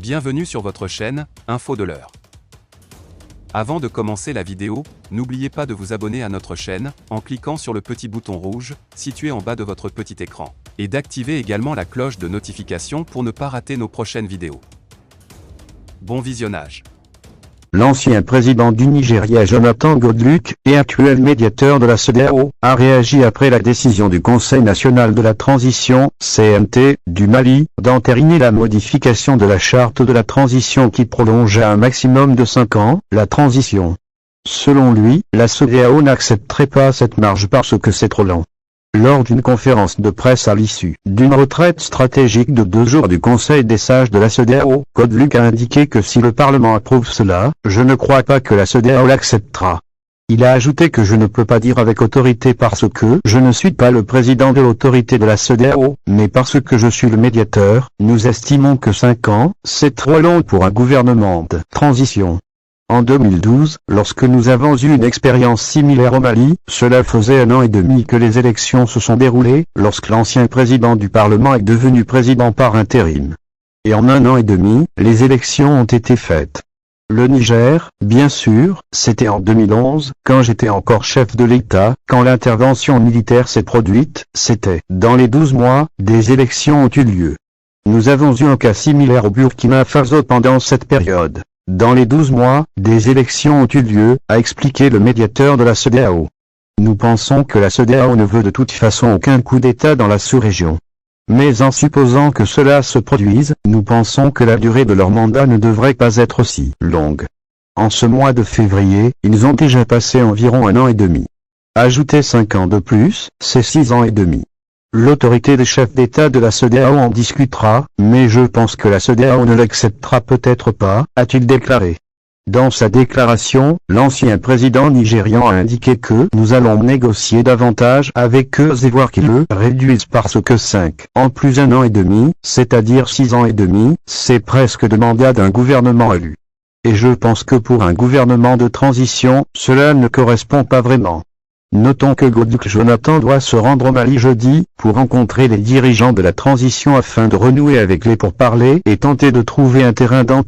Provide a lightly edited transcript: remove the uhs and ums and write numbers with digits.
Bienvenue sur votre chaîne, Info de l'heure. Avant de commencer la vidéo, n'oubliez pas de vous abonner à notre chaîne, en cliquant sur le petit bouton rouge, situé en bas de votre petit écran, et d'activer également la cloche de notification pour ne pas rater nos prochaines vidéos. Bon visionnage. L'ancien président du Nigeria Jonathan Goodluck, et actuel médiateur de la CEDEAO, a réagi après la décision du Conseil national de la transition, CNT, du Mali, d'entériner la modification de la charte de la transition qui prolonge à un maximum de 5 ans, la transition. Selon lui, la CEDEAO n'accepterait pas cette marge parce que c'est trop lent. Lors d'une conférence de presse à l'issue d'une retraite stratégique de 2 jours du Conseil des sages de la CEDEAO, Goodluck a indiqué que si le Parlement approuve cela, je ne crois pas que la CEDEAO l'acceptera. Il a ajouté que je ne peux pas dire avec autorité parce que je ne suis pas le président de l'autorité de la CEDEAO, mais parce que je suis le médiateur. Nous estimons que 5 ans, c'est trop long pour un gouvernement de transition. En 2012, lorsque nous avons eu une expérience similaire au Mali, cela faisait 1 an et demi que les élections se sont déroulées, lorsque l'ancien président du Parlement est devenu président par intérim. Et en 1 an et demi, les élections ont été faites. Le Niger, bien sûr, c'était en 2011, quand j'étais encore chef de l'État, quand l'intervention militaire s'est produite, c'était, dans les 12 mois, des élections ont eu lieu. Nous avons eu un cas similaire au Burkina Faso pendant cette période. Dans les 12 mois, des élections ont eu lieu, a expliqué le médiateur de la CEDEAO. Nous pensons que la CEDEAO ne veut de toute façon aucun coup d'État dans la sous-région. Mais en supposant que cela se produise, nous pensons que la durée de leur mandat ne devrait pas être aussi longue. En ce mois de février, ils ont déjà passé environ 1 an et demi. Ajouter 5 ans de plus, c'est 6 ans et demi. L'autorité des chefs d'État de la CEDEAO en discutera, mais je pense que la CEDEAO ne l'acceptera peut-être pas, a-t-il déclaré. Dans sa déclaration, l'ancien président nigérian a indiqué que nous allons négocier davantage avec eux et voir qu'ils le réduisent parce que 5 ans plus 1 an et demi, c'est-à-dire 6 ans et demi, c'est presque le mandat d'un gouvernement élu. Et je pense que pour un gouvernement de transition, cela ne correspond pas vraiment. Notons que Goodluck Jonathan doit se rendre au Mali jeudi, pour rencontrer les dirigeants de la transition afin de renouer avec les pourparlers et tenter de trouver un terrain d'entente.